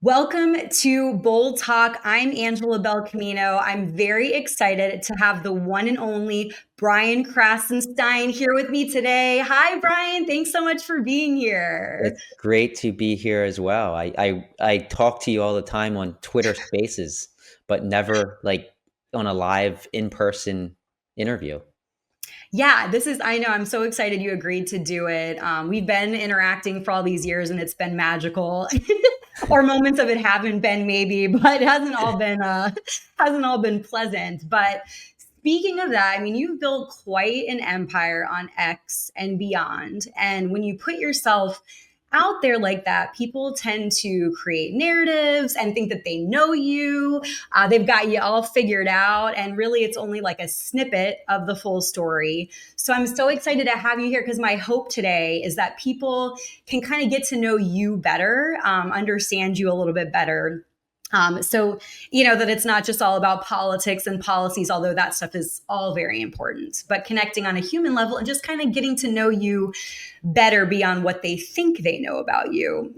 Welcome to Bold Talk. I'm Angela Belcamino. I'm very excited to have the one and only Brian Krassenstein here with me today. Hi, Brian. Thanks so much for being here. It's great to be here as well. I talk to you all the time on Twitter Spaces, but never like on a live in-person interview. Yeah, I know, I'm so excited you agreed to do it. We've been interacting for all these years and it's been magical. Or moments of it haven't been maybe, but it hasn't all been pleasant. But speaking of that, I mean, you've built quite an empire on X and beyond. And when you put yourself out there like that, people tend to create narratives and think that they know you. They've got you all figured out. And really, it's only like a snippet of the full story. So I'm so excited to have you here because my hope today is that people can kind of get to know you better, understand you a little bit better. That it's not just all about politics and policies, although that stuff is all very important, but connecting on a human level and just kind of getting to know you better beyond what they think they know about you.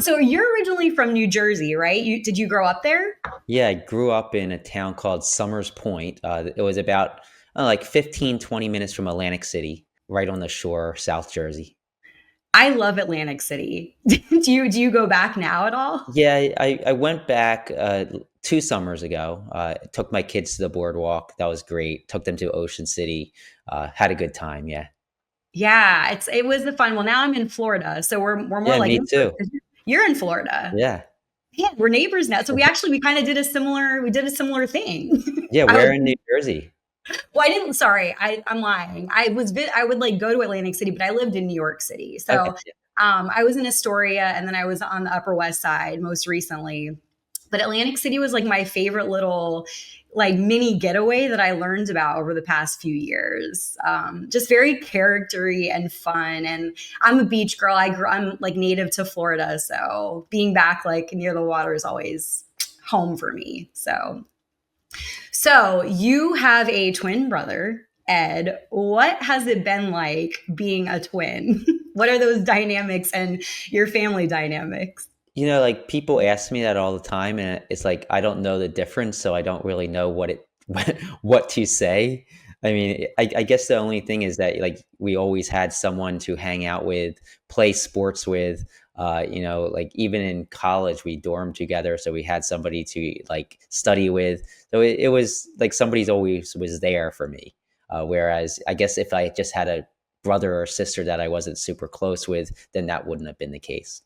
So you're originally from New Jersey, right? Did you grow up there? Yeah, I grew up in a town called Summers Point. It was about like 15, 20 minutes from Atlantic City, right on the shore, South Jersey. I love Atlantic City. Do you go back now at all? Yeah, I went back 2 summers ago. Took my kids to the boardwalk. That was great. Took them to Ocean City. Had a good time. Yeah. Yeah, it was the fun. Well, now I'm in Florida, so we're more Yeah, like me neighbors too. 'cause you're in Florida. Yeah. Yeah, we're neighbors now. So we kind of did a similar thing. Yeah, I where was in New Jersey? Well, I didn't. Sorry, I'm lying. I would like go to Atlantic City, but I lived in New York City. Okay. So I was in Astoria, and then I was on the Upper West Side most recently. But Atlantic City was like my favorite little like mini getaway that I learned about over the past few years. Just very charactery and fun. And I'm a beach girl. I'm like native to Florida, so being back like near the water is always home for me. So you have a twin brother, Ed. What has it been like being a twin? What are those dynamics and your family dynamics? Like people ask me that all the time, and it's like I don't know the difference, so I don't really know what to say. I mean, I guess the only thing is that like we always had someone to hang out with, play sports with. Like even in college, we dormed together, so we had somebody to like study with. So it was like somebody's always was there for me. Whereas I guess if I just had a brother or sister that I wasn't super close with, then that wouldn't have been the case.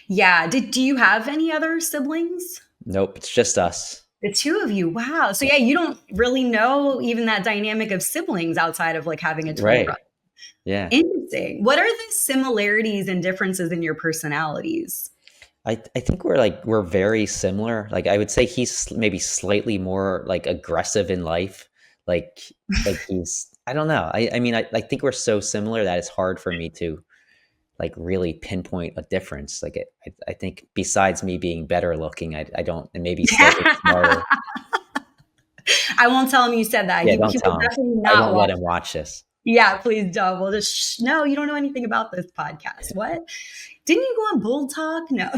Yeah. Do you have any other siblings? Nope, it's just us. The two of you. Wow. So yeah, you don't really know even that dynamic of siblings outside of like having a twin Right. brother. Yeah. Interesting. What are the similarities and differences in your personalities? I think we're very similar. Like I would say he's maybe slightly more like aggressive in life. Like he's I don't know. I mean I think we're so similar that it's hard for me to like really pinpoint a difference. Like I think besides me being better looking, I don't and maybe slightly smarter. I won't tell him you said that. Yeah, He don't will tell him. definitely I not won't let watch. him watch this. Yeah, please don't. We'll just no, you don't know anything about this podcast. What? Didn't you go on Bold Talk? No.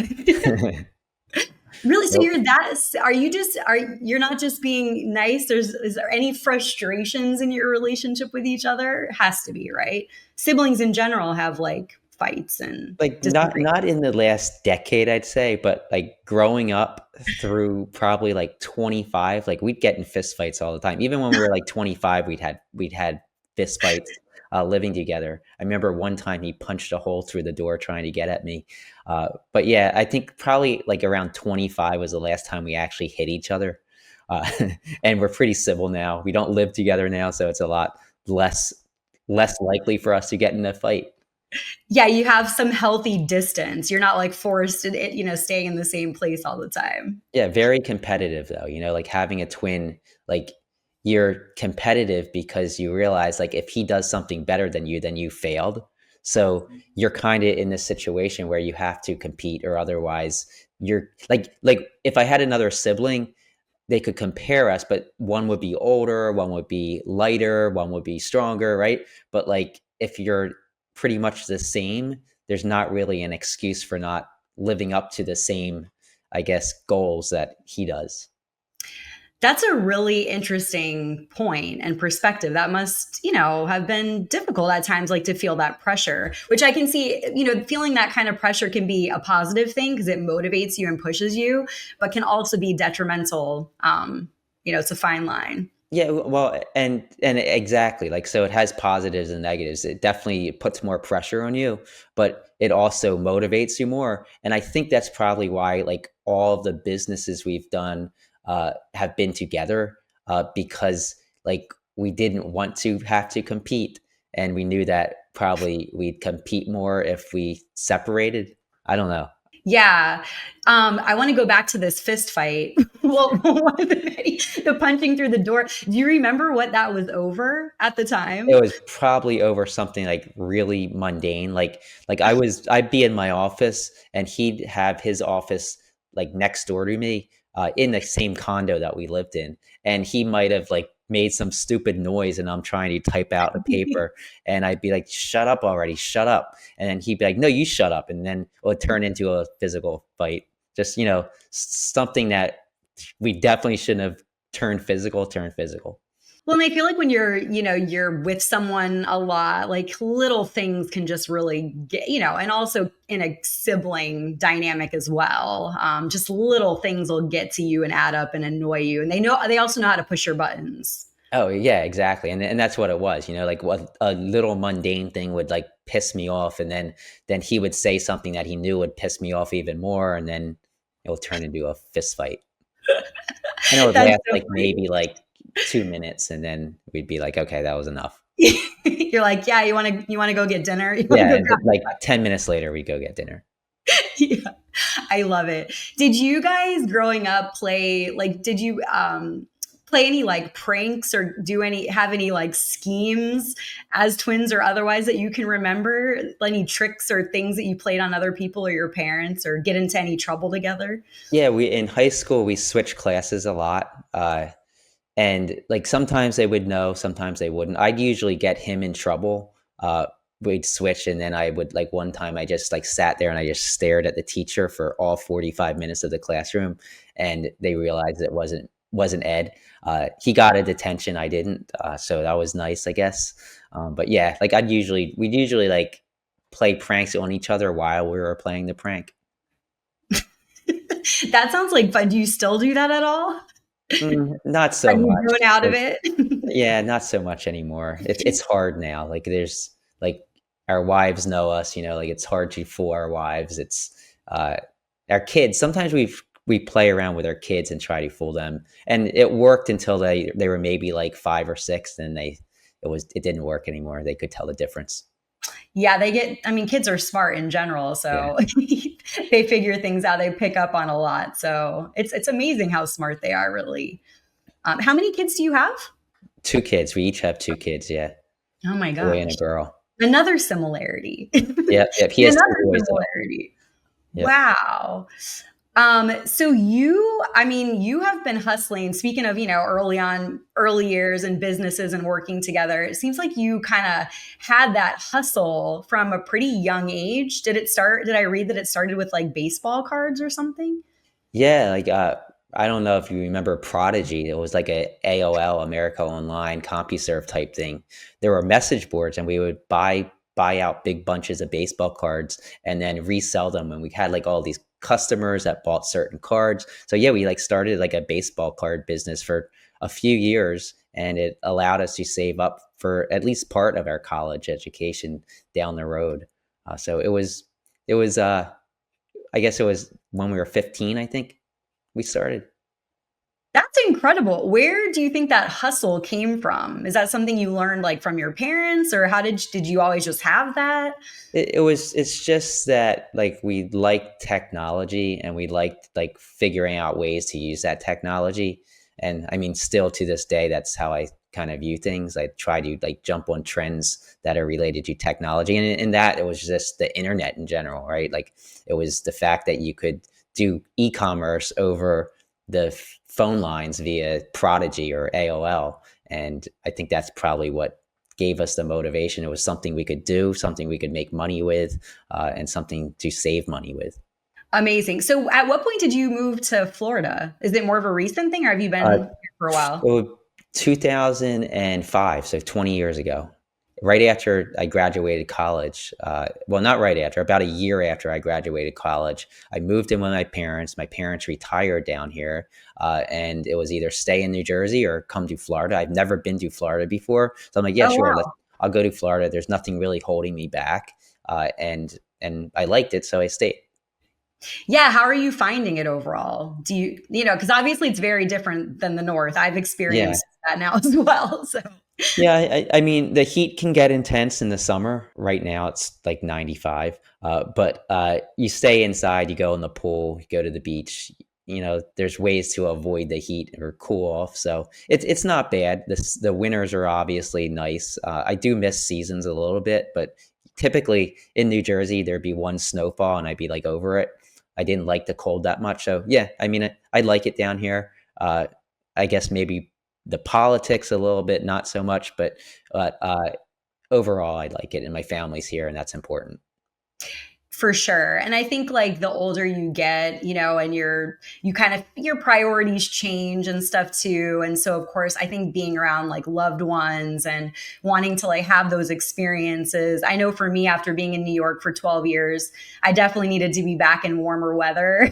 Really? So Nope. you're not just being nice? Is there any frustrations in your relationship with each other? Has to be, right? Siblings in general have like fights and Like disagreements. not in the last decade, I'd say, but like growing up through probably like 25, like we'd get in fist fights all the time. Even when we were like 25, we'd had fist fights living together. I remember one time he punched a hole through the door trying to get at me. But yeah, I think probably like around 25 was the last time we actually hit each other. Uh, and we're pretty civil now. We don't live together now, so it's a lot less less likely for us to get in a fight. Yeah, you have some healthy distance. You're not like forced to, staying in the same place all the time. Yeah, very competitive though, like having a twin, like you're competitive because you realize like if he does something better than you, then you failed. So you're kind of in this situation where you have to compete or otherwise you're like if I had another sibling, they could compare us, but one would be older, one would be lighter, one would be stronger, right? But like if you're pretty much the same, there's not really an excuse for not living up to the same, I guess, goals that he does. That's a really interesting point and perspective. That must, have been difficult at times, like to feel that pressure, which I can see, feeling that kind of pressure can be a positive thing because it motivates you and pushes you, but can also be detrimental. It's a fine line. Yeah, well, and exactly, like, so it has positives and negatives. It definitely puts more pressure on you, but it also motivates you more. And I think that's probably why, like, all of the businesses we've done have been together, because, like, we didn't want to have to compete, and we knew that probably we'd compete more if we separated. I don't know. Yeah. I want to go back to this fist fight. Well, one of the punching through the door. Do you remember what that was over at the It time? was probably over something, like, really mundane, like, I'd be in my office, and he'd have his office, like, next door to me, in the same condo that we lived in, and he might have, like, made some stupid noise, and I'm trying to type out a paper, and I'd be like, "Shut up already, shut up," and then he'd be like, "No, you shut up," and then it would turn into a physical fight. Just, something that we definitely shouldn't have turned physical. Well, and I feel like when you're with someone a lot, like little things can just really get, and also in a sibling dynamic as well. Just little things will get to you and add up and annoy you. And they also know how to push your buttons. Oh, yeah, exactly, and that's what it was, like, what a little mundane thing would, like, piss me off, and then he would say something that he knew would piss me off even more, and then it would turn into a fist fight, and it would That's last, so like, maybe, like, 2 minutes, and then we'd be like, "Okay, that was enough." funny. You're like, yeah, you want to go get dinner? You want to Yeah, go and then, like, 10 minutes later, we'd go get dinner. Yeah, I love it. Did you guys growing up did you play any like pranks or have any like schemes as twins or otherwise that you can remember? Any tricks or things that you played on other people or your parents or get into any trouble together? Yeah, we in high school, we switched classes a lot, and, like, sometimes they would know, sometimes they wouldn't. I'd usually get him in trouble. We'd switch, and then I would, like, one time I just, like, sat there and I just stared at the teacher for all 45 minutes of the classroom, and they realized it wasn't Ed. He got a detention, I didn't, so that was nice, I guess. But yeah, like, we'd usually, like, play pranks on each other while we were playing the prank. That sounds like fun. Do you still do that at all? Not Have so you much. grown out of Like, it? yeah, not so much anymore. It's hard now. Like, there's, like, our wives know us, like, it's hard to fool our wives. It's uh our kids. Sometimes we play around with our kids and try to fool them. And it worked until they were maybe like 5 or 6, then it didn't work anymore. They could tell the difference. Yeah, I mean, kids are smart in general, Yeah. so they figure things out. They pick up on a lot. So it's amazing how smart they are, really. How many kids do you have? 2 kids. We each have 2 kids, yeah. Oh my A boy and a gosh. girl. Another similarity. Yep, yep. He has 2 Another boys though. similarity. Yep. Wow. So I mean, you have been hustling. Speaking of, early years and businesses and working together, it seems like you kind of had that hustle from a pretty young age. Did I read that it started with like baseball cards or something? Yeah, like, I don't know if you remember Prodigy. It was like a AOL, America Online, CompuServe type thing. There were message boards, and we would buy out big bunches of baseball cards and then resell them. And we had, like, all these customers that bought certain cards. So yeah, we, like, started like a baseball card business for a few years, and it allowed us to save up for at least part of our college education down the road. So it was I guess it was when we were 15, I think we started. That's incredible. Where do you think that hustle came from? Is that something you learned like from your parents or did you always just have that? It's just that, like, we liked technology, and we liked, like, figuring out ways to use that technology. And I mean, still to this day, that's how I kind of view things. I try to, like, jump on trends that are related to technology. And in that, it was just the internet in general, right? Like, it was the fact that you could do e-commerce over the phone lines via Prodigy or AOL. And I think that's probably what gave us the motivation. It was something we could do, something we could make money with, and something to save money with. Amazing. So at what point did you move to Florida? Is it more of a recent thing or have you Uh, been here for a while? Well, 2005, so 20 years ago, right after I graduated college. Well, not right after, about a year after I graduated college, I moved in with my parents. My parents retired down here, and it was either stay in New Jersey or come to Florida. I've never been to Florida before, so I'm like, yeah, Oh, sure, wow. I'll go to Florida. There's nothing really holding me back, and I liked it, so I stayed. Yeah, how are you finding it overall? Do because obviously it's very different than the North. I've Yeah. experienced that now as well. So, Yeah, I mean, the heat can get intense in the summer. Right now, it's like 95. But you stay inside, you go in the pool, you go to the beach. There's ways to avoid the heat or cool off. So it's not bad. The winters are obviously nice. I do miss seasons a little bit, but typically in New Jersey, there'd be one snowfall and I'd be like over it. I didn't like the cold that much. So yeah, I mean, I like it down here. I guess maybe the politics a little bit, not so much, but overall, I like it, and my family's here, and that's important. for sure. And I think like the older you get, and you kind of your priorities change and stuff too. And so of course, I think being around like loved ones and wanting to like have those experiences. I know for me after being in New York for 12 years, I definitely needed to be back in warmer weather.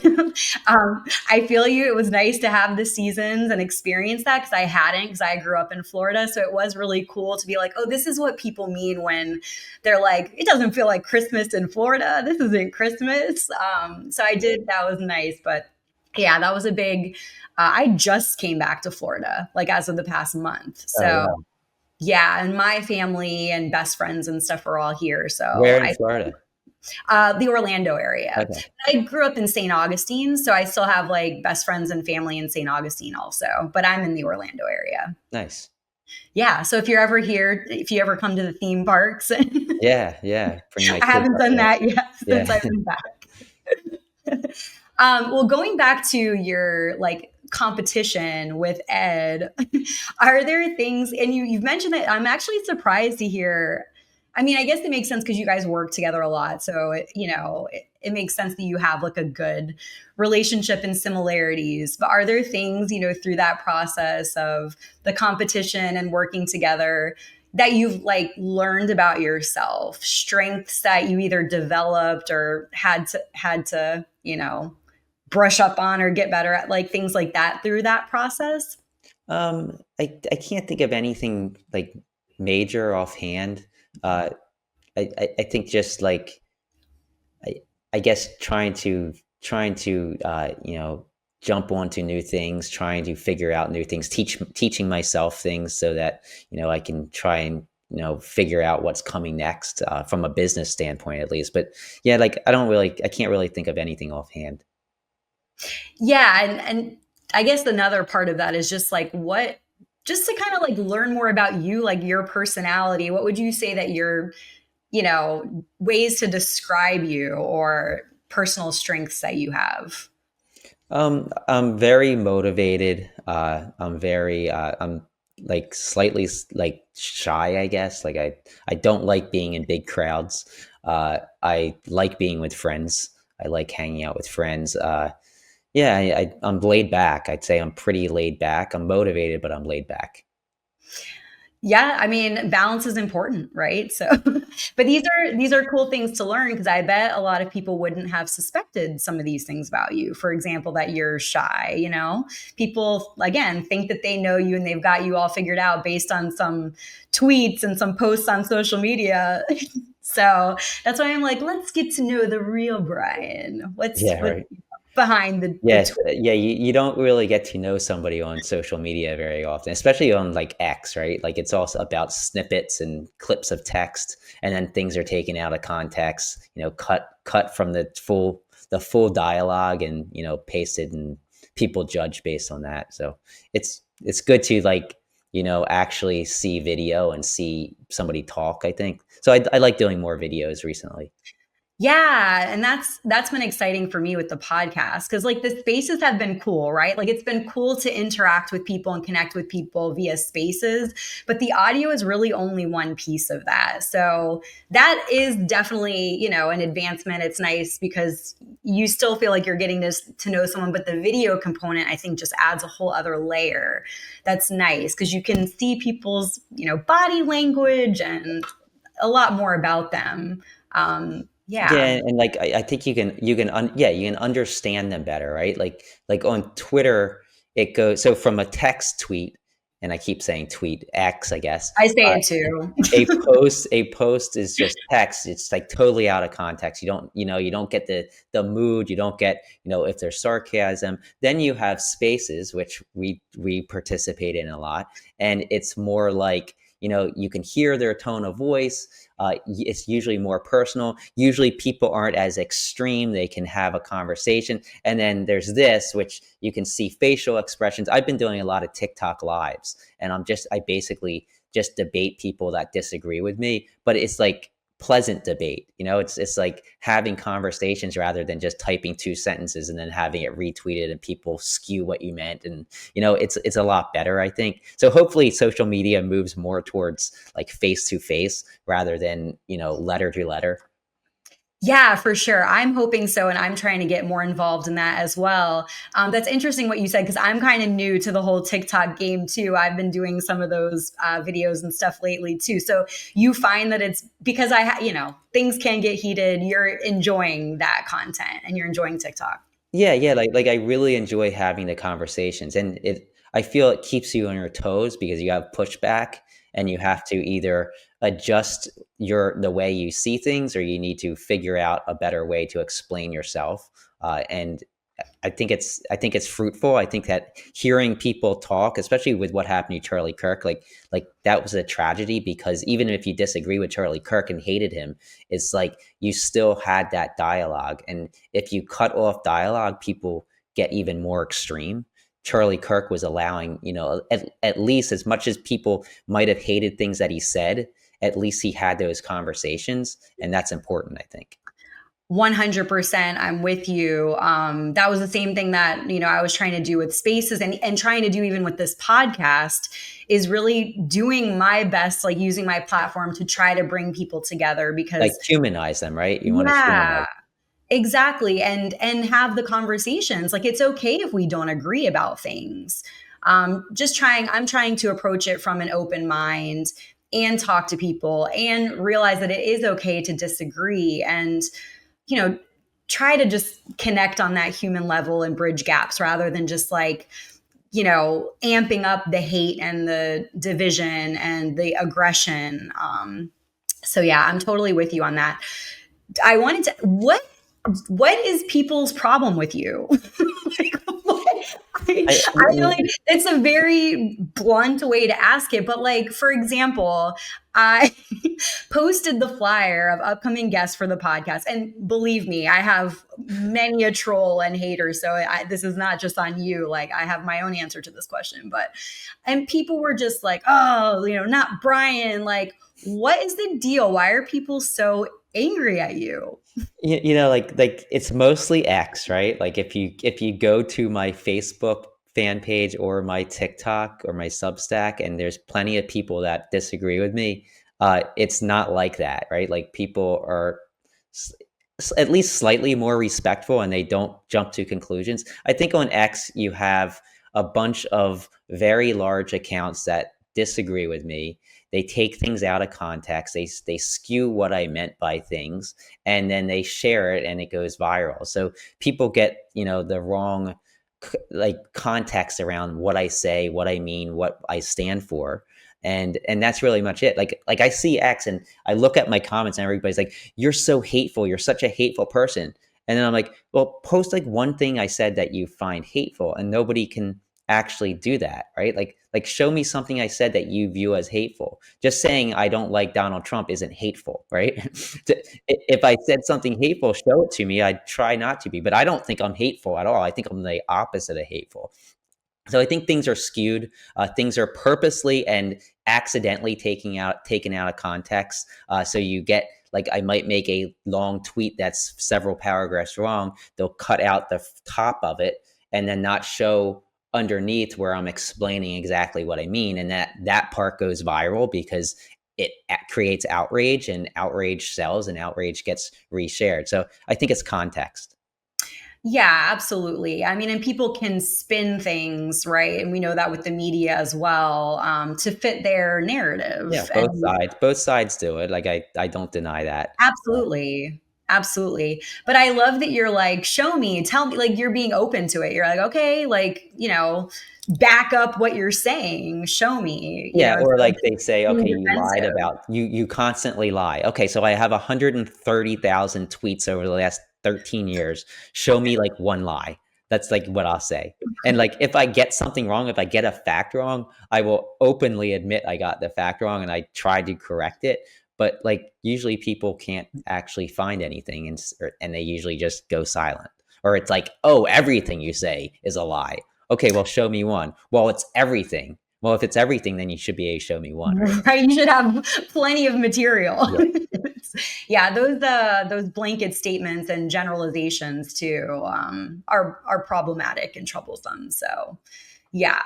I feel you. It was nice to have the seasons and experience that because I hadn't because I grew up in Florida. So it was really cool to be like, oh, this is what people mean when they're like, it doesn't feel like Christmas in Florida. This isn't Christmas. So I did, that was nice. But yeah, that was a big, I just came back to Florida, like as of the past month. Oh, So wow. yeah, and my family and best friends and stuff are all here. So Where in Florida? the Orlando area. Okay, I grew up in St. Augustine, so I still have like best friends and family in St. Augustine also, but I'm in the Orlando area. nice. Yeah, so if you're ever here, if you ever come to the theme parks, Yeah, yeah, bring my I kids haven't up done there. that yet since Yeah. I've been back. Well, going back to your like competition with Ed, are there things, and you've mentioned that I'm actually surprised to hear. I mean, I guess it makes sense because you guys work together a lot. So, it makes sense that you have like a good relationship and similarities. But are there things, through that process of the competition and working together that you've like learned about yourself, strengths that you either developed or had to, brush up on or get better at, like things like that through that process? I can't think of anything like major offhand. Uh, I think just like I I guess trying to jump onto new things, trying to figure out new things, teaching myself things so that I can try and figure out what's coming next from a business standpoint at least. But yeah, like I can't really think of anything offhand. Yeah, and I guess another part of that is just like what just to kind of like learn more about you, like your personality. What would you say that your, ways to describe you or personal strengths that you have? I'm very motivated. I'm like slightly like shy, I guess. Like I don't like being in big crowds. I like being with friends. I like hanging out with friends. Yeah, I'm laid back. I'd say I'm pretty laid back. I'm motivated, but I'm laid back. Yeah, I mean, balance is important, right? So, but these are cool things to learn because I bet a lot of people wouldn't have suspected some of these things about you. For example, that you're shy, People again think that they know you and they've got you all figured out based on some tweets and some posts on social media. So, that's why I'm like, let's get to know the real Brian. What's Yeah, what's right. behind the Yes, tweet? yeah, you don't really get to know somebody on social media very often, especially on like X, right? Like it's also about snippets and clips of text, and then things are taken out of context, cut from the full dialogue and pasted, and people judge based on that. So it's good to like actually see video and see somebody talk. I think so. I like doing more videos recently. Yeah, and that's been exciting for me with the podcast because like the spaces have been cool, right? Like it's been cool to interact with people and connect with people via spaces, but the audio is really only one piece of that. So that is definitely, an advancement. It's nice because you still feel like you're getting to know someone, but the video component I think just adds a whole other layer. That's nice because you can see people's, body language and a lot more about them. Yeah, Yeah. and like I think you can understand them better, right? Like on Twitter, it goes so from a text tweet, and I keep saying tweet X, I guess. I say Uh, it too. a post is just text. It's like totally out of context. You don't get the mood. You don't get, if there's sarcasm. Then you have spaces, which we participate in a lot, and it's more like, you can hear their tone of voice. It's usually more personal. Usually people aren't as extreme. They can have a conversation. And then there's this, which you can see facial expressions. I've been doing a lot of TikTok lives, and I basically just debate people that disagree with me, but it's like pleasant debate. It's like having conversations rather than just typing two sentences and then having it retweeted and people skew what you meant. And it's a lot better, I think. So hopefully social media moves more towards like face to face rather than, letter to letter. Yeah, for sure. I'm hoping so, and I'm trying to get more involved in that as well. That's interesting what you said because I'm kind of new to the whole TikTok game too. I've been doing some of those videos and stuff lately too. So you find that it's because things can get heated. You're enjoying that content and you're enjoying TikTok. Yeah, yeah, like I really enjoy having the conversations, and I feel it keeps you on your toes because you have pushback and you have to either adjust the way you see things, or you need to figure out a better way to explain yourself. And I think it's fruitful. I think that hearing people talk, especially with what happened to Charlie Kirk, like that was a tragedy because even if you disagree with Charlie Kirk and hated him, it's like you still had that dialogue. And if you cut off dialogue, people get even more extreme. Charlie Kirk was allowing, at least as much as people might have hated things that he said, at least he had those conversations. And that's important, I think. 100%, I'm with you. That was the same thing that I was trying to do with spaces and trying to do even with this podcast is really doing my best, like using my platform to try to bring people together Like because humanize them, right? You want to yeah, humanize. exactly, and have the conversations. Like it's okay if we don't agree about things. I'm trying to approach it from an open mind and talk to people and realize that it is okay to disagree and you know, try to just connect on that human level and bridge gaps rather than just like, amping up the hate and the division and the aggression. So yeah, I'm totally with you on that. I wanted to what is people's problem with you? Like, I feel like it's a very blunt way to ask it, but like for example, I posted the flyer of upcoming guests for the podcast, and believe me, I have many a troll and hater. So this is not just on you. Like I have my own answer to this question, but and people were just like, oh, not Brian. Like, what is the deal? Why are people so angry at you? Like it's mostly X, right? Like if you go to my Facebook fan page or my TikTok or my Substack, and there's plenty of people that disagree with me, it's not like that, right? Like people are s- at least slightly more respectful and they don't jump to conclusions. I think on X you have a bunch of very large accounts that disagree with me. They take things out of context. They skew what I meant by things, and then they share it and it goes viral. So people get, the wrong like context around what I say, what I mean, what I stand for. And that's really much it. Like I see X and I look at my comments and everybody's like, "You're so hateful. You're such a hateful person." And then I'm like, "Well, post like one thing I said that you find hateful," and nobody can actually do that, right? Like show me something I said that you view as hateful. Just saying I don't like Donald Trump isn't hateful, right? If I said something hateful, show it to me. I'd try not to be, but I don't think I'm hateful at all. I think I'm the opposite of hateful. So I think things are skewed. Things are purposely and accidentally taken out of context. So you get, like, I might make a long tweet that's several paragraphs long. They'll cut out the top of it and then not show underneath where I'm explaining exactly what I mean, and that part goes viral because it creates outrage, and outrage sells, and outrage gets reshared. So I think it's context. Yeah, absolutely. I mean, and people can spin things, right? And we know that with the media as well, to fit their Yeah, narrative. both And sides. Both sides do it. Like I don't deny that. absolutely. Absolutely. But I love that you're like, show me, tell me, like you're being open to it. You're like, okay, like, back up what you're saying, show me, Yeah, or instead of like just they say, being okay, you lied defensive. about you constantly lie. Okay, so I have 130,000 tweets over the last 13 years. Show me like one lie. That's like what I'll say. And like if I get something wrong, if I get a fact wrong, I will openly admit I got the fact wrong and I tried to correct it. But like usually people can't actually find anything, and they usually just go silent. Or it's like, "Oh, everything you say is a lie." Okay, well, show me one. Well, it's everything. Well, if it's everything, then you should be able to show me one, right? Right, you should have plenty of material. Yeah. Yeah, those blanket statements and generalizations too, are problematic and troublesome. So, yeah.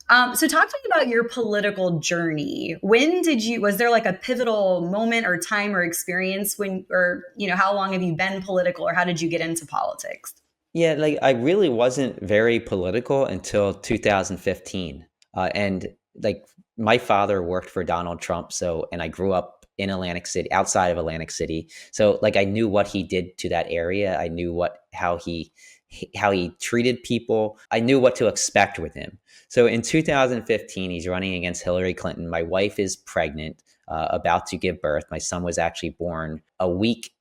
So talk to me about your political journey. When did you, was there like a pivotal moment or time or experience when, or, how long have you been political, or how did you get into politics? Yeah, like I really wasn't very political until 2015. And like my father worked for Donald Trump, so and I grew up in Atlantic City, outside of Atlantic City. So like I knew what he did to that area. I knew how he treated people. I knew what to expect with him. So in 2015, he's running against Hillary Clinton. My wife is pregnant, about to give birth. My son was actually born a week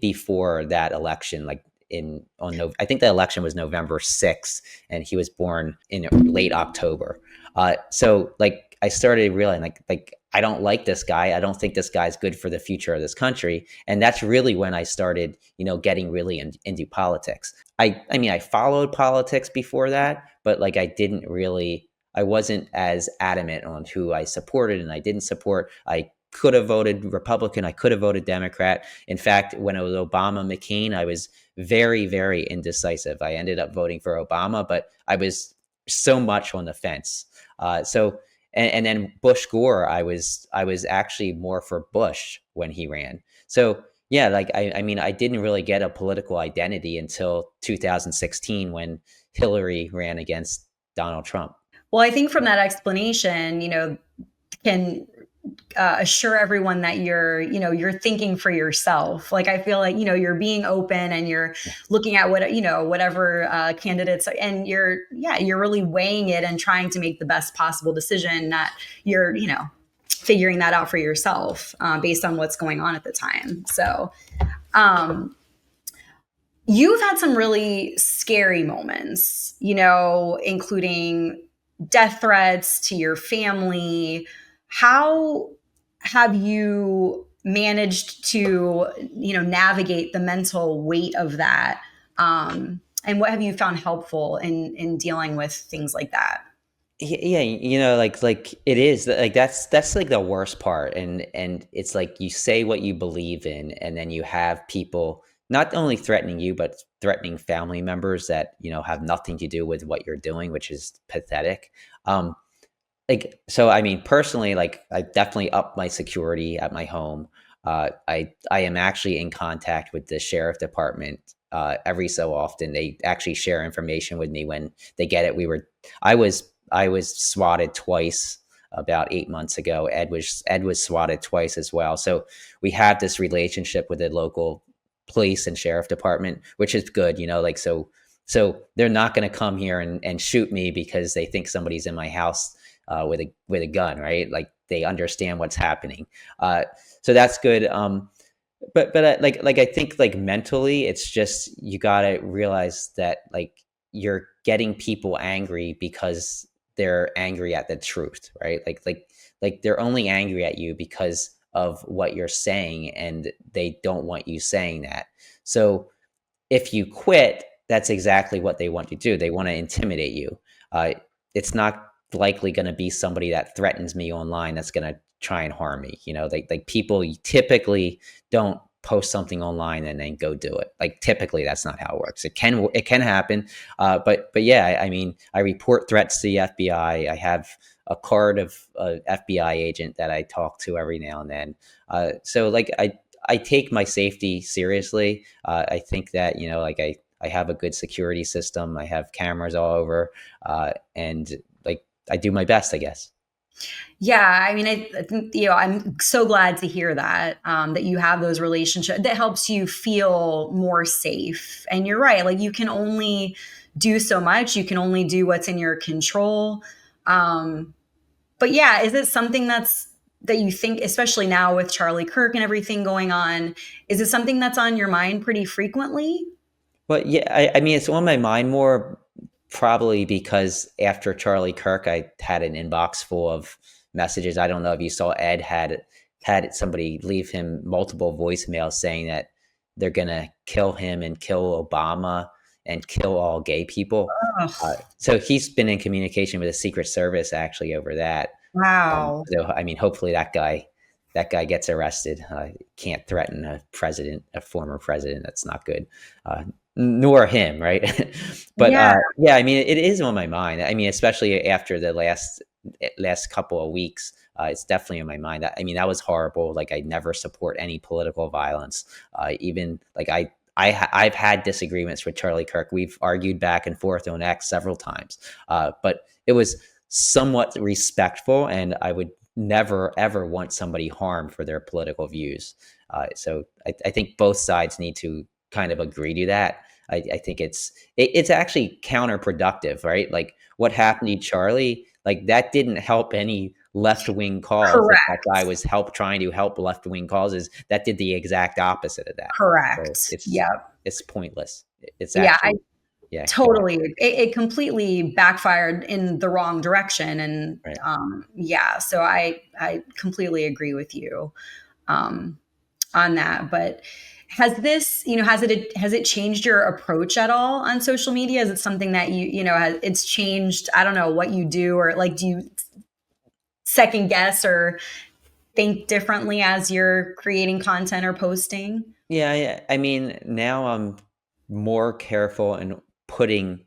before that election, like I think the election was November 6th, and he was born in late October. So like I started realizing like I don't like this guy. I don't think this guy's good for the future of this country. And that's really when I started, getting really into politics. I mean, I followed politics before that, but like I wasn't as adamant on who I supported and I didn't support. I could have voted Republican. I could have voted Democrat. In fact, when it was Obama McCain, I was very, very indecisive. I ended up voting for Obama, but I was so much on the fence. And then Bush Gore, I was actually more for Bush when he ran. So yeah, like I mean, I didn't really get a political identity until 2016 when Hillary ran against Donald Trump. Well, I think from that explanation, can assure everyone that you're thinking for yourself. Like I feel like you're being open and you're looking at whatever candidates, and you're really weighing it and trying to make the best possible decision. That you're figuring that out for yourself, based on what's going on at the time. So um, you've had some really scary moments, including death threats to your family. How have you managed to, navigate the mental weight of that? And what have you found helpful in dealing with things like that? Yeah, like it is like that's like the worst part, and it's like you say what you believe in, and then you have people not only threatening you but threatening family members that have nothing to do with what you're doing, which is pathetic. um like, so I mean, personally, like I definitely upped my security at my home. I am actually in contact with the sheriff department every so often. They actually share information with me when they get it. I was swatted twice about 8 months ago. Ed was swatted twice as well. So we have this relationship with the local police and sheriff department, which is good. Like so they're not going to come here and shoot me because they think somebody's in my house with a gun, right? Like they understand what's happening. So that's good. But like I think like mentally, it's just you gotta realize that like you're getting people angry because they're angry at the truth, right? Like they're only angry at you because of what you're saying, and they don't want you saying that. So if you quit, that's exactly what they want to do. They want to intimidate you. uh, it's not likely going to be somebody that threatens me online that's going to try and harm me. Like people typically don't post something online and then go do it. Like typically that's not how it works. It can happen. But yeah, I mean, I report threats to the FBI. I have a card of a FBI agent that I talk to every now and then. So like I take my safety seriously. I think that, like I have a good security system. I have cameras all over, and like I do my best, I guess. Yeah, I mean, I think, I'm so glad to hear that, that you have those relationships that helps you feel more safe. And you're right, like you can only do so much. You can only do what's in your control. Um, but yeah, is it something that you think, especially now with Charlie Kirk and everything going on, is it something that's on your mind pretty frequently? But yeah, I mean, it's on my mind more probably because after Charlie Kirk, I had an inbox full of messages. I don't know if you saw Ed had somebody leave him multiple voicemails saying that they're gonna kill him and kill Obama and kill all gay people. Oh, So he's been in communication with the Secret Service actually over that. wow. So I mean, hopefully that guy gets arrested. Can't threaten a former president. That's not good. Nor him, right? But Yeah, yeah, I mean, it is on my mind. I mean, especially after the last couple of weeks, it's definitely on my mind. I mean, that was horrible. Like, I never support any political violence. Even like I've had disagreements with Charlie Kirk. We've argued back and forth on X several times, but it was somewhat respectful, and I would never ever want somebody harmed for their political views. So I think both sides need to kind of agree to that. I think it's actually counterproductive, right? Like what happened to Charlie, like that didn't help any left wing cause. That guy correct. was trying to help left wing causes. That did the exact opposite of that. So Correct. it's Yeah. it's pointless. It's Yeah, I actually, yeah, go ahead. totally. It completely backfired in the wrong direction, and Right. yeah. So I completely agree with you um, on that. But has it changed your approach at all on social media? Is it something that it's changed? I don't know what you do, or like do you second guess or think differently as you're creating content or posting? Yeah, yeah. I mean, now I'm more careful in putting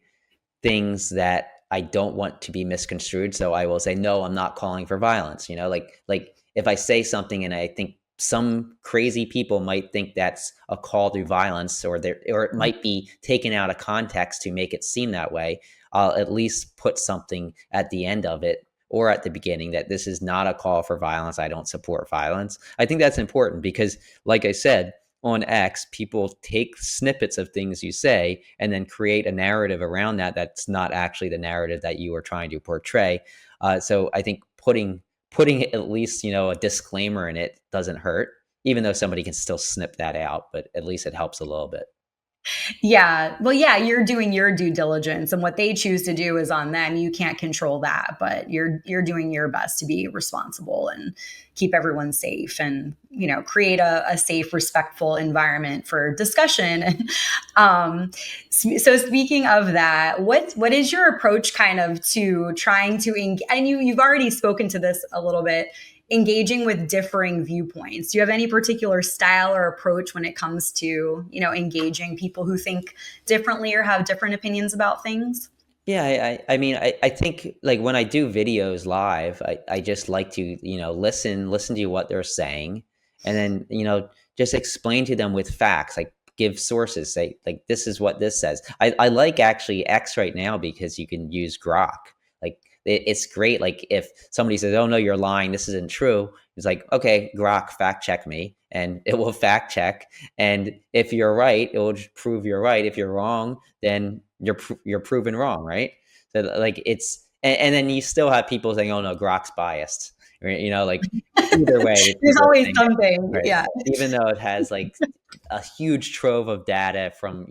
things that I don't want to be misconstrued. So I will say, no, I'm not calling for violence. Like if I say something and I think some crazy people might think that's a call to violence, or it might be taken out of context to make it seem that way, I'll at least put something at the end of it or at the beginning that this is not a call for violence. I don't support violence. I think that's important because, like I said, on X, people take snippets of things you say and then create a narrative around that that's not actually the narrative that you are trying to portray. So I think putting at least a disclaimer in it doesn't hurt, even though somebody can still snip that out, but at least it helps a little bit. Yeah. Well, yeah, you're doing your due diligence, and what they choose to do is on them. You can't control that, but you're doing your best to be responsible and keep everyone safe, and create a safe, respectful environment for discussion. So speaking of that, what is your approach kind of to trying to and you've already spoken to this a little bit, engaging with differing viewpoints? Do you have any particular style or approach when it comes to, engaging people who think differently or have different opinions about things? Yeah, I mean, I think like when I do videos live, I just like to, listen to what they're saying and then, just explain to them with facts, like give sources, say like this is what this says. I like actually X right now because you can use Grok. Like it's great. Like if somebody says, "Oh no, you're lying. This isn't true." It's like, "Okay, Grok, fact check me." And it will fact check. And if you're right, it will just prove you're right. If you're wrong, then you're proven wrong, right? So like and then you still have people saying, "Oh no, Grok's biased," right? Like either way, There's people are always saying it, something. right? Yeah. Even though it has like a huge trove of data from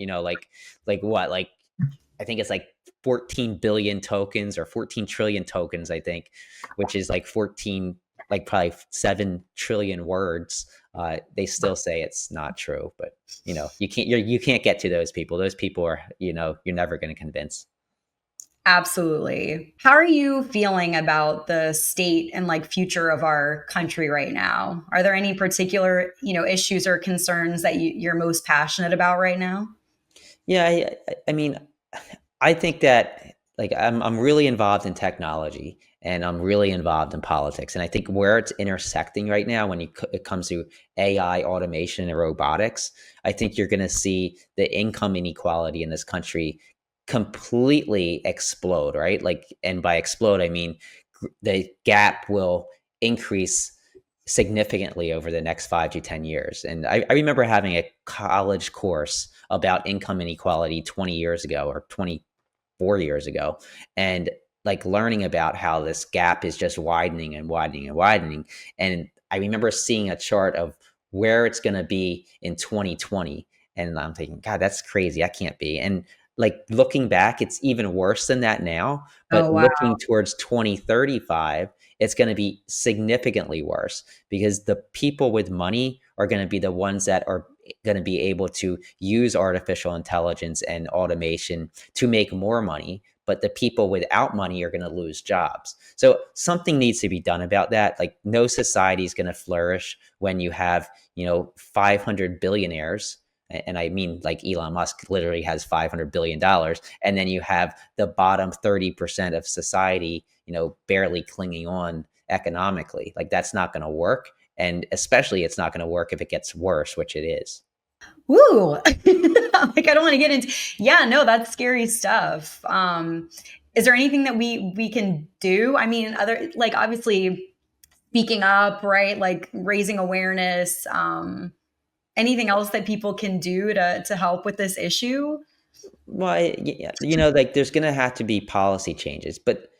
like what like I think it's like 14 billion tokens or 14 trillion tokens, I think, which is like 14 like probably 7 trillion words. They still say it's not true, but you can't get to those people. Those people are you're never going to convince. Absolutely. How are you feeling about the state and like future of our country right now? Are there any particular, issues or concerns that you're most passionate about right now? Yeah, I mean, I think that like I'm really involved in technology and I'm really involved in politics, and I think where it's intersecting right now when it comes to AI, automation, and robotics, I think you're going to see the income inequality in this country completely explode, right? Like, and by explode, I mean the gap will increase significantly over the next 5 to 10 years. And I remember having a college course about income inequality 20 years ago or 24 years ago, and like learning about how this gap is just widening and widening and widening. And I remember seeing a chart of where it's going to be in 2020. And I'm thinking, God, that's crazy. I can't be. And like looking back, it's even worse than that now. Oh, But wow. looking towards 2035, it's going to be significantly worse because the people with money are going to be the ones that are going to be able to use artificial intelligence and automation to make more money, but the people without money are going to lose jobs. So something needs to be done about that. Like no society is going to flourish when you have, 500 billionaires, and I mean like Elon Musk literally has $500 billion, and then you have the bottom 30% of society, barely clinging on economically. Like that's not going to work. And especially it's not going to work if it gets worse, which it is. Woo. Like I don't want to get into, yeah, no, that's scary stuff. Is there anything that we can do? I mean, other like obviously speaking up, right? Like raising awareness. Anything else that people can do to help with this issue? Well, yeah, like there's gonna have to be policy changes, but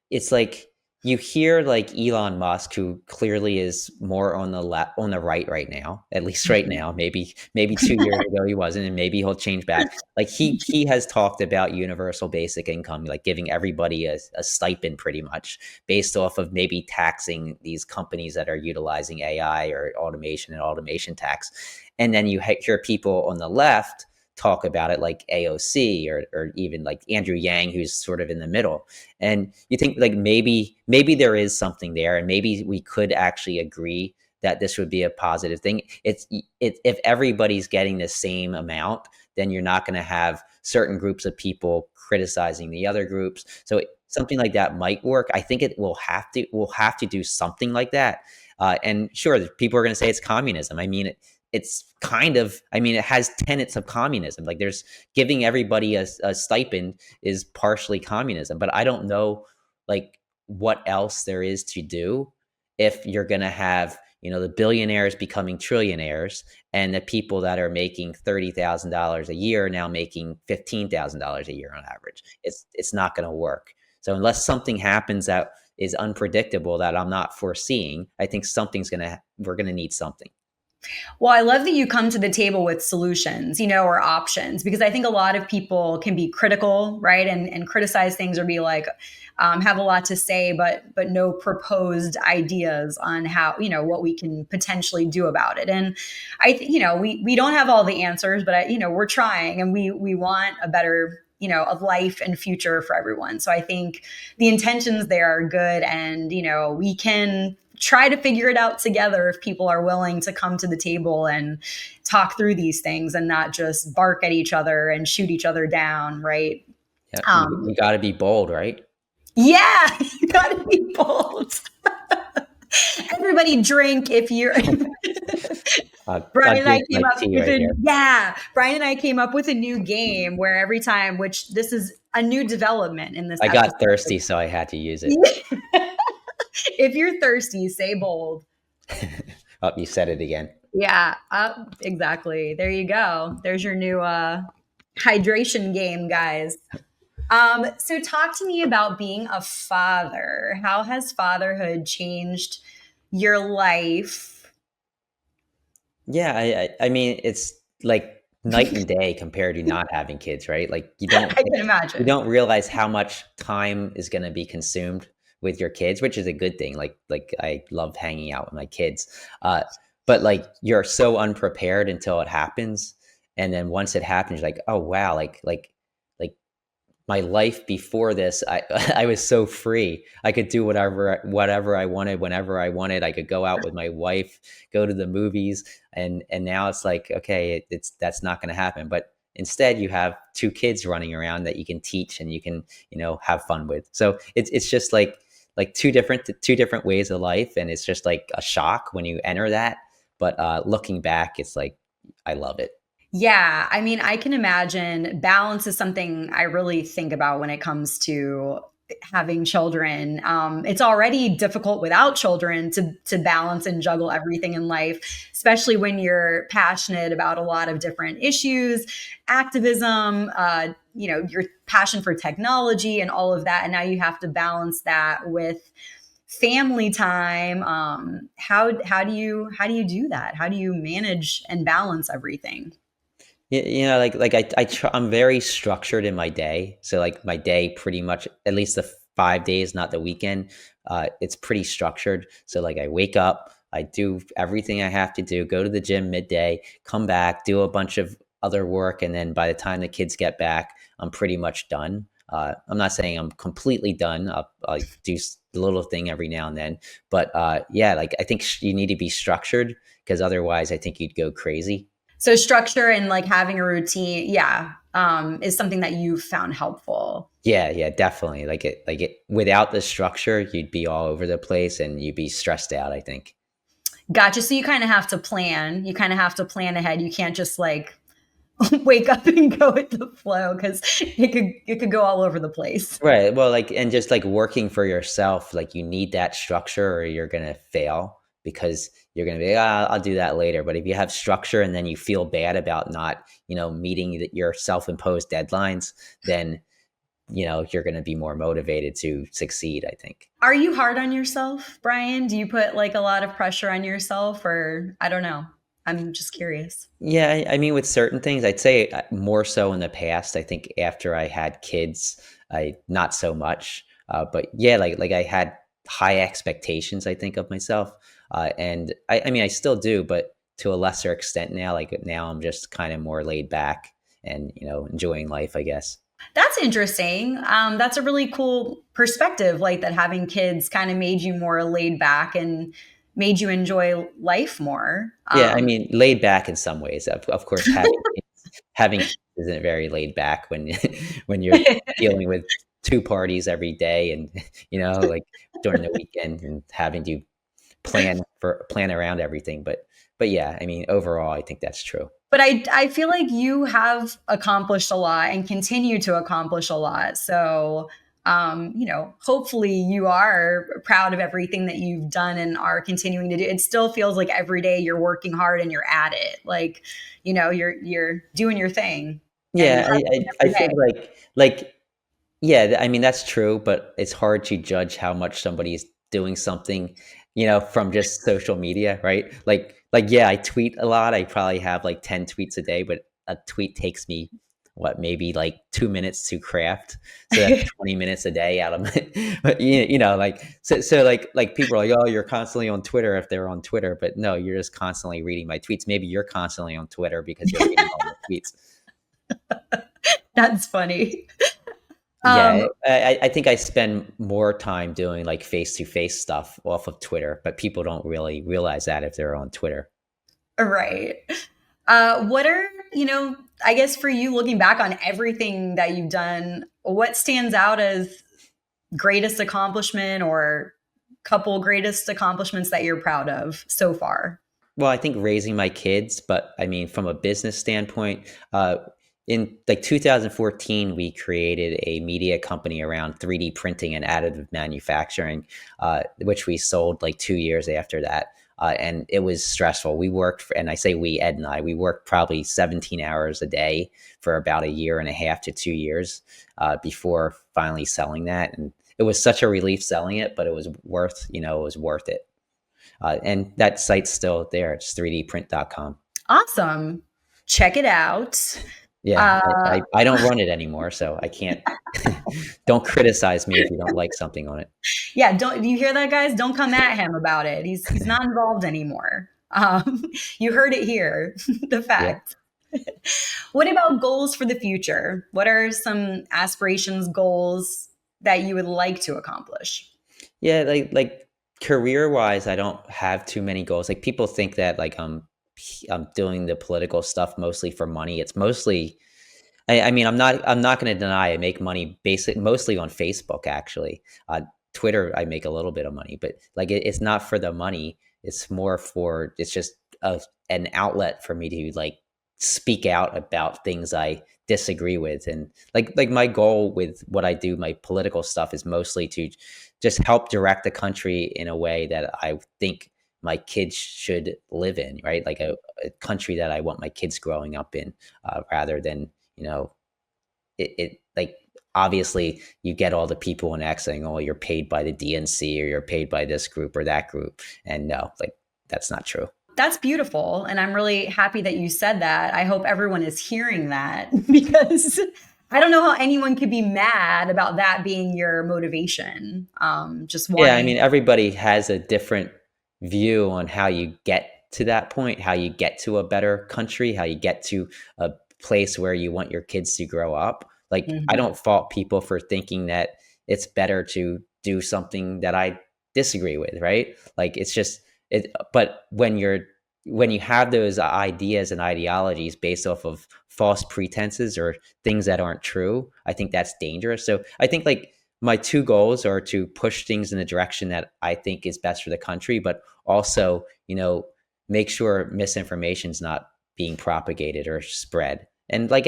it's like you hear like Elon Musk, who clearly is more on the left, on the right now, at least right Mhm. now. Maybe 2 years ago he wasn't, and maybe he'll change back. Like he has talked about universal basic income, like giving everybody a stipend, pretty much based off of maybe taxing these companies that are utilizing AI or automation and automation tax. And then you hear people on the left talk about it like AOC or even like Andrew Yang, who's sort of in the middle. And you think like maybe there is something there, and maybe we could actually agree that this would be a positive thing. If everybody's getting the same amount, then you're not going to have certain groups of people criticizing the other groups. So something like that might work. I think it will have to we'll have to do something like that. And sure, people are going to say it's communism. I mean, it's kind of, I mean, it has tenets of communism. Like there's giving everybody a stipend is partially communism, but I don't know like what else there is to do if you're going to have, the billionaires becoming trillionaires and the people that are making $30,000 a year now making $15,000 a year on average. It's not going to work. So unless something happens that is unpredictable that I'm not foreseeing, I think we're going to need something. Well, I love that you come to the table with solutions, or options, because I think a lot of people can be critical, right, and criticize things or be like, have a lot to say, but no proposed ideas on how what we can potentially do about it. And we don't have all the answers, but we're trying, and we want a better of life and future for everyone. So I think the intentions there are good, and we can try to figure it out together if people are willing to come to the table and talk through these things and not just bark at each other and shoot each other down, right? Yeah, we um got to be bold, right? yeah, you gotta be bold. Everybody drink if you're Brian I'll and I drink came my up tea with right a here. yeah, Brian and I came up with a new game where every time, which this is a new development in this I got episode. thirsty, so I had to use it. If you're thirsty, say bold. Oh, you said it again. Yeah, exactly. There you go. There's your new hydration game, guys. So talk to me about being a father. How has fatherhood changed your life? Yeah, I mean, it's like night and day compared to not having kids, right? Like I can you imagine. don't realize how much time is going to be consumed with your kids, which is a good thing. Like I love hanging out with my kids, uh, but like you're so unprepared until it happens, and then once it happens, you're like, oh wow, like my life before this, I I was so free. I could do whatever I wanted whenever I wanted. I could go out with my wife, go to the movies, and now it's like, okay, it's that's not going to happen. But instead, you have two kids running around that you can teach and you can, have fun with. So it's just like two different ways of life, and it's just like a shock when you enter that. But looking back, it's like I love it. Yeah, I mean, I can imagine balance is something I really think about when it comes to having children. It's already difficult without children to balance and juggle everything in life, especially when you're passionate about a lot of different issues, activism, your passion for technology and all of that, and now you have to balance that with family time. How do you do that? How do you manage and balance everything? Like I'm very structured in my day. So like my day pretty much, at least the 5 days, not the weekend, it's pretty structured. So like I wake up, I do everything I have to do, go to the gym midday, come back, do a bunch of other work, and then by the time the kids get back, I'm pretty much done. I'm not saying I'm completely done. I'll do a little thing every now and then, but yeah, like I think you need to be structured, because otherwise, I think you'd go crazy. So structure and like having a routine, yeah, is something that you found helpful. Yeah, yeah, definitely. Like it without the structure, you'd be all over the place and you'd be stressed out, I think. Gotcha. So you kind of have to plan. You kind of have to plan ahead. You can't just like wake up and go with the flow because it could go all over the place. Right. Well, like, and just like working for yourself, like you need that structure or you're going to fail, because you're going to be, I'll do that later. But if you have structure and then you feel bad about not, meeting your self-imposed deadlines, then, you're going to be more motivated to succeed, I think. Are you hard on yourself, Brian? Do you put like a lot of pressure on yourself, or I don't know? I'm just curious. Yeah, I mean, with certain things, I'd say more so in the past. I think after I had kids, I not so much. But yeah, like I had high expectations, I think, of myself, and I mean, I still do, but to a lesser extent now. Like now, I'm just kind of more laid back and enjoying life, I guess. That's interesting. That's a really cool perspective, like that having kids kind of made you more laid back and made you enjoy life more. Yeah, I mean, laid back in some ways. Of course, having kids isn't very laid back when when you're dealing with two parties every day, and like during the weekend, and having to plan around everything. But yeah, I mean, overall, I think that's true. But I feel like you have accomplished a lot and continue to accomplish a lot. So, hopefully you are proud of everything that you've done and are continuing to do. It still feels like every day you're working hard and you're at it. Like, you're doing your thing and Yeah, I every feel day. like yeah, I mean, that's true, but it's hard to judge how much somebody's doing something, from just social media, right? Like yeah, I tweet a lot. I probably have like 10 tweets a day, but a tweet takes me what, maybe like 2 minutes to craft. So that's 20 minutes a day out of my, but like so like people are like, oh, you're constantly on Twitter if they're on Twitter, but no, you're just constantly reading my tweets. Maybe you're constantly on Twitter because you're reading all my tweets. That's funny. Um, Yeah, I think I spend more time doing like face to face stuff off of Twitter, but people don't really realize that if they're on Twitter. right. What are, I guess for you looking back on everything that you've done, what stands out as greatest accomplishment or couple greatest accomplishments that you're proud of so far? Well, I think raising my kids, but I mean, from a business standpoint, in like 2014, we created a media company around 3D printing and additive manufacturing, which we sold like 2 years after that. And it was stressful. We worked, and I say we, Ed and I, we worked probably 17 hours a day for about a year and a half to 2 years before finally selling that. And it was such a relief selling it, but it was worth it. And that site's still there. It's 3dprint.com. Awesome. Check it out. Yeah, Uh, I don't run it anymore, so I can't. Don't criticize me if you don't like something on it. yeah, don't you hear that, guys? Don't come at him about it. He's not involved anymore. You heard it here. The Yeah, fact. What about goals for the future? What are some aspirations, goals that you would like to accomplish? Yeah, like career wise, I don't have too many goals. Like people think that like I'm doing the political stuff mostly for money. It's mostly I mean, I'm not gonna deny I make money mostly on Facebook actually. Twitter, I make a little bit of money, but like it's not for the money. It's just a, an outlet for me to like speak out about things I disagree with. And like my goal with what I do, my political stuff is mostly to just help direct the country in a way that I think my kids should live in, right? Like a country that I want my kids growing up in, rather than you know it like obviously you get all the people in X saying, oh, you're paid by the DNC or you're paid by this group or that group. And no, like that's not true. That's beautiful. And I'm really happy that you said that. I hope everyone is hearing that because I don't know how anyone could be mad about that being your motivation. Just Yeah, I wanting. mean, everybody has a different view on how you get to that point, how you get to a better country, how you get to a place where you want your kids to grow up. Like, I Mhm. don't fault people for thinking that it's better to do something that I disagree with, right? Like, it's just it. But when you have those ideas and ideologies based off of false pretenses or things that aren't true, I think that's dangerous. So I think like my two goals are to push things in the direction that I think is best for the country, but also, make sure misinformation is not being propagated or spread. And like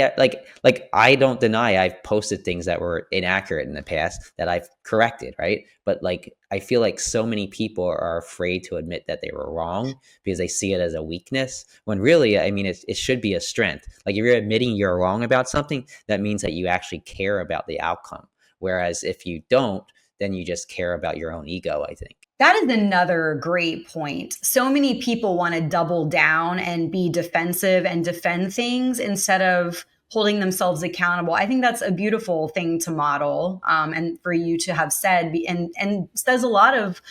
I don't deny I've posted things that were inaccurate in the past that I've corrected, right? But like I feel like so many people are afraid to admit that they were wrong because they see it as a weakness. When really, I mean, it should be a strength. Like if you're admitting you're wrong about something, that means that you actually care about the outcome. Whereas if you don't, then you just care about your own ego, I think. That is another great point. So many people want to double down and be defensive and defend things instead of holding themselves accountable. I think that's a beautiful thing to model, and for you to have said, and says a lot of,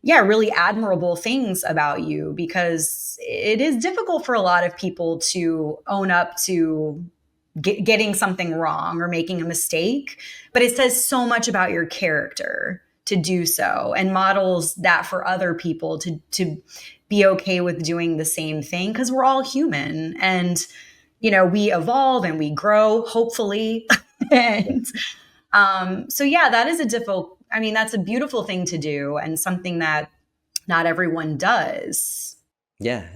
yeah, really admirable things about you, because it is difficult for a lot of people to own up to getting something wrong or making a mistake, but it says so much about your character to do so, and models that for other people to be okay with doing the same thing, because we're all human, and we evolve and we grow, hopefully. Yeah. And so yeah, that is a difficult, I mean, that's a beautiful thing to do, and something that not everyone does. Yeah.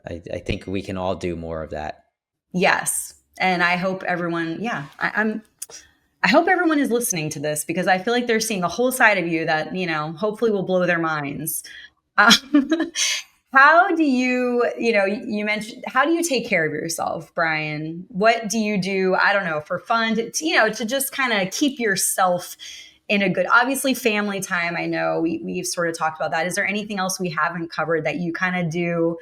I think we can all do more of that. Yes. And I hope everyone, yeah, I hope everyone is listening to this, because I feel like they're seeing a whole side of you that, hopefully will blow their minds. Um, how do you mentioned, how do you take care of yourself, Brian? What do you do? I don't know, for fun, to just kind of keep yourself in a good, obviously family time. I know we've sort of talked about that. Is there anything else we haven't covered that you kind of do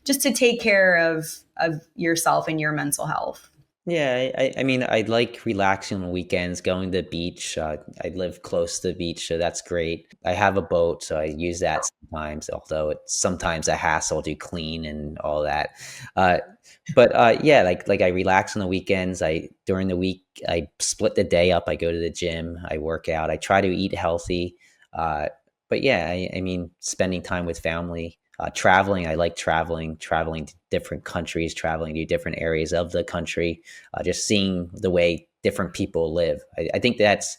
just to take care of yourself and your mental health? Yeah, I mean, I like relaxing on weekends, going to the beach. I live close to the beach, so that's great. I have a boat, so I use that sometimes, although it's sometimes a hassle to clean and all that. Uh, but yeah, like I relax on the weekends. I during the week I split the day up. I go to the gym, I work out, I try to eat healthy. Uh, but yeah, I mean, spending time with family. Traveling, I like traveling to different countries, traveling to different areas of the country, just seeing the way different people live. I think that's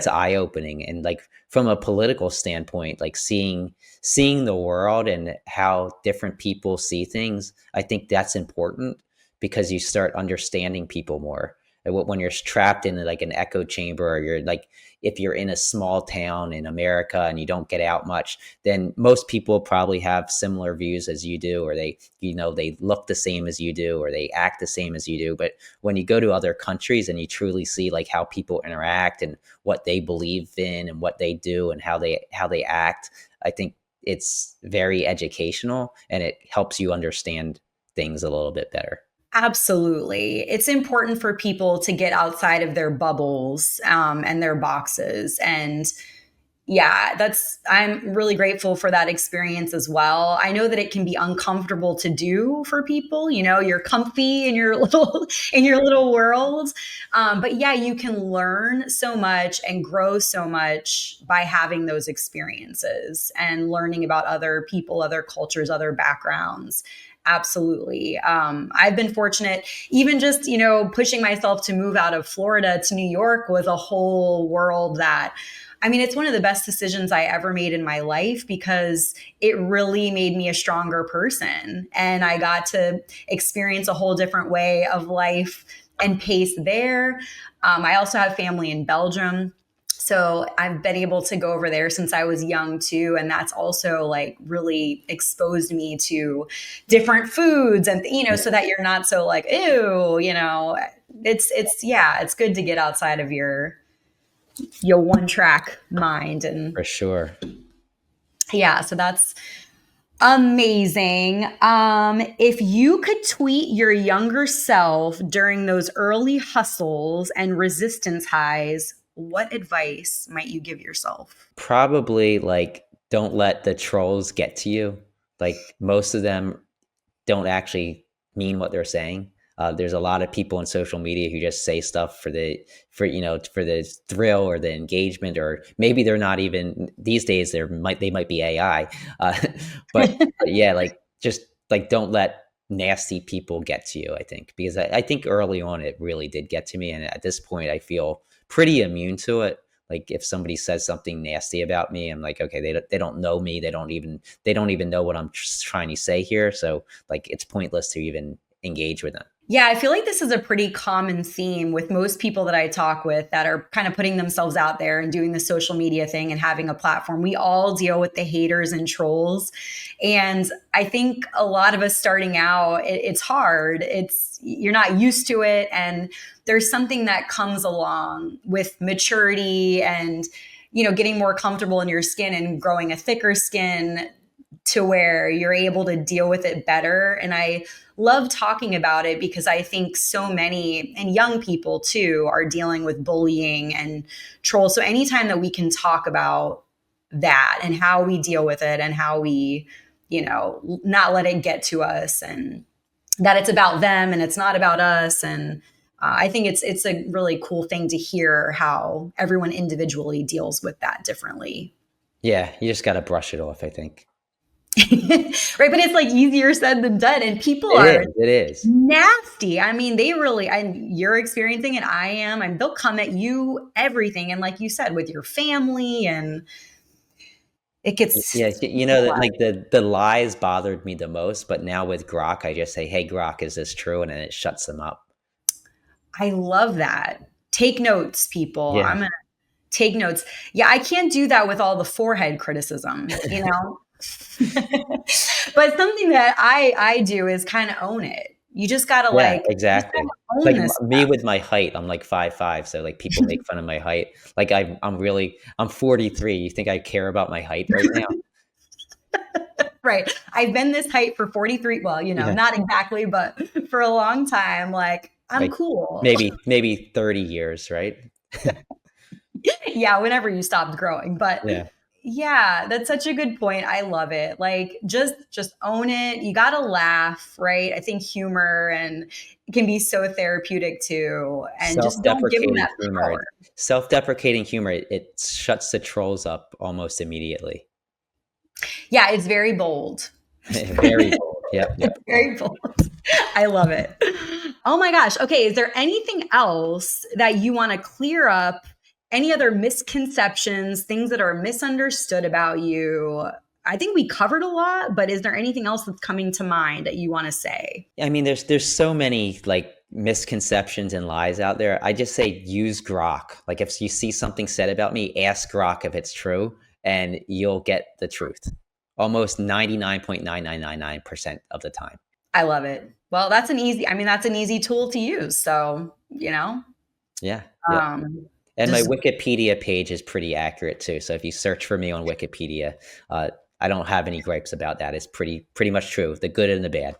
eye opening, and like from a political standpoint, like seeing the world and how different people see things. I think that's important because you start understanding people more. And when you're trapped in like an echo chamber, or you're like if you're in a small town in America and you don't get out much, then most people probably have similar views as you do, or they look the same as you do, or they act the same as you do. But when you go to other countries and you truly see like how people interact and what they believe in and what they do and how they act, I think it's very educational and it helps you understand things a little bit better. Absolutely. It's important for people to get outside of their bubbles, and their boxes, and Yeah, I'm really grateful for that experience as well. I know that it can be uncomfortable to do for people. You're comfy in your little world. But yeah, you can learn so much and grow so much by having those experiences and learning about other people, other cultures, other backgrounds. Absolutely. I've been fortunate, even just, pushing myself to move out of Florida to New York was a whole world that, I mean, it's one of the best decisions I ever made in my life because it really made me a stronger person. And I got to experience a whole different way of life and pace there. I also have family in Belgium. So I've been able to go over there since I was young too. And that's also like really exposed me to different foods and, so that you're not so like, ew, it's good to get outside of your one track mind. And For sure. yeah, so that's amazing. If you could tweet your younger self during those early hustles and resistance highs, what advice might you give yourself? Probably like don't let the trolls get to you. Like most of them don't actually mean what they're saying. There's a lot of people on social media who just say stuff for the thrill or the engagement, or maybe they're not even these days. They might be AI, uh, but yeah, like just like don't let nasty people get to you. I think because I think early on it really did get to me, and at this point I feel pretty immune to it. Like if somebody says something nasty about me, I'm like, okay, they don't know me. They don't even know what I'm trying to say here. So like, it's pointless to even engage with them. Yeah, I feel like this is a pretty common theme with most people that I talk with that are kind of putting themselves out there and doing the social media thing and having a platform. We all deal with the haters and trolls. And I think a lot of us starting out, it's hard. You're not used to it. And there's something that comes along with maturity and, getting more comfortable in your skin and growing a thicker skin to where you're able to deal with it better. And I love talking about it because I think so many, and young people too, are dealing with bullying and trolls. So anytime that we can talk about that and how we deal with it and how we, not let it get to us, and that it's about them and it's not about us. And I think it's a really cool thing to hear how everyone individually deals with that differently. Yeah, you just got to brush it off, I think. Right, but it's like easier said than done, and people It are is. It is. nasty. I mean, they really, and you're experiencing it, I am, and they'll come at you everything, and like you said, with your family, and it gets Yeah, you know a that lot. like the lies bothered me the most, but now with Grok, I just say, "Hey, Grok, is this true?" And then it shuts them up. I love that. Take notes, people. Yeah, I'm gonna take notes. Yeah, I can't do that with all the forehead criticism. But something that I do is kind of own it. You just gotta yeah, you just exactly. gotta Like own this me stuff. with my height, I'm like 5'5", so like people make fun of my height. Like I'm 43. You think I care about my height right now? Right. I've been this height for 43. Well, Yeah, not exactly, but for a long time. Like, I'm like cool. maybe 30 years, right? Yeah, whenever you stopped growing. But Yeah. yeah, that's such a good point. I love it. Like, just own it. You gotta laugh, right? I think humor and it can be so therapeutic too. And just don't give them Self-deprecating that humor. power. Self-deprecating humor, it shuts the trolls up almost immediately. Yeah, it's very bold. Very bold. Yep, yep. Very bold. I love it. Oh my gosh. Okay. Is there anything else that you want to clear up? Any other misconceptions, things that are misunderstood about you? I think we covered a lot, but is there anything else that's coming to mind that you want to say? I mean, there's so many like misconceptions and lies out there. I just say use Grok. Like if you see something said about me, ask Grok if it's true, and you'll get the truth. Almost 99.9999% of the time. I love it. Well, that's an easy tool to use. So, Yeah. Yep. um, And my just Wikipedia page is pretty accurate too. So if you search for me on Wikipedia, I don't have any gripes about that. It's pretty much true, the good and the bad.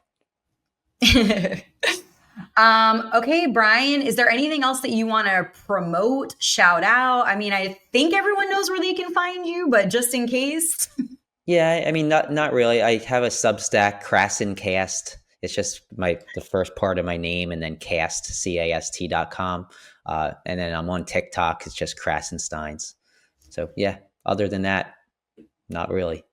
Okay, Brian, is there anything else that you want to promote, shout out? I mean, I think everyone knows where they can find you, but just in case. Yeah, I mean, not really. I have a Substack, Krassencast. It's just the first part of my name, and then cast.com. And then I'm on TikTok. It's just Krassensteins. So yeah, other than that, not really.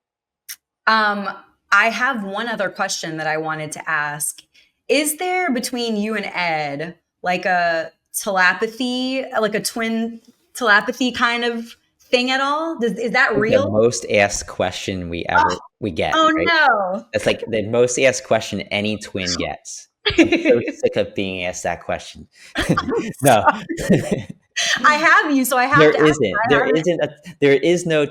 Um, I have one other question that I wanted to ask. Is there between you and Ed like a telepathy, like a twin telepathy kind of thing at all? Is that Like the real? most asked question Oh, we get, oh right? no. That's like the most asked question any twin gets. I'm so sick of being asked that question. No. I have you, so I have There to ask. isn't. I haven't. There is no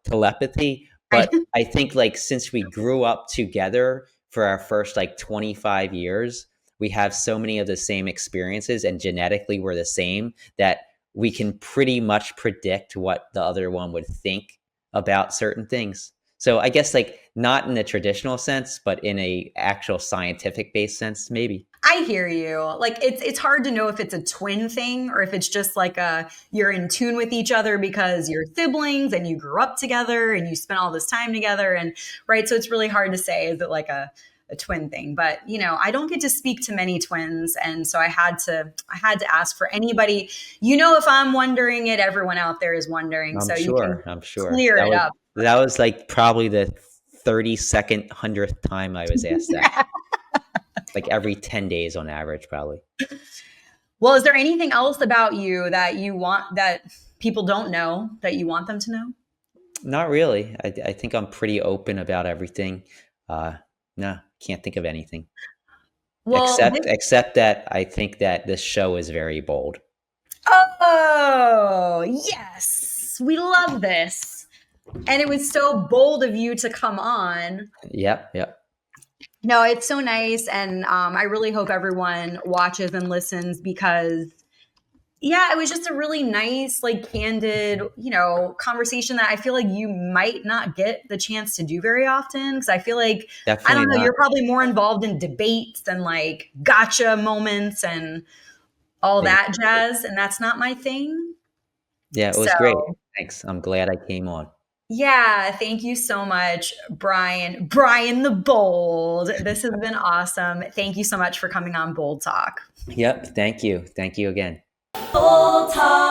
telepathy, I, but I think like since we grew up together for our first like 25 years, we have so many of the same experiences and genetically we're the same that we can pretty much predict what the other one would think about certain things. So I guess like not in a traditional sense, but in a actual scientific based sense, maybe. I hear you. Like it's hard to know if it's a twin thing or if it's just like a you're in tune with each other because you're siblings and you grew up together and you spent all this time together and right. So it's really hard to say is it like a twin thing. But you know, I don't get to speak to many twins, and so I had to ask for anybody. You know, if I'm wondering it, everyone out there is wondering. So you can I'm sure. clear it up. That was like probably the 32nd, 100th time I was asked that. Like every 10 days on average, probably. Well, is there anything else about you that you want that people don't know that you want them to know? Not really. I think I'm pretty open about everything. No, can't think of anything. Well, Except that I think that this show is very bold. oh, yes. We love this. And it was so bold of you to come on. Yep, yep. No, it's so nice. And I really hope everyone watches and listens because, yeah, it was just a really nice, like, candid, you know, conversation that I feel like you might not get the chance to do very often. Because I feel like, I Definitely don't know, not. you're probably more involved in debates and like gotcha moments and all Yeah, that jazz. And that's not my thing. yeah, it So, was great. Thanks. I'm glad I came on. yeah, thank you so much, Brian. Brian the Bold. This has been awesome. Thank you so much for coming on Bold Talk. Yep, thank you. Thank you again. Bold Talk.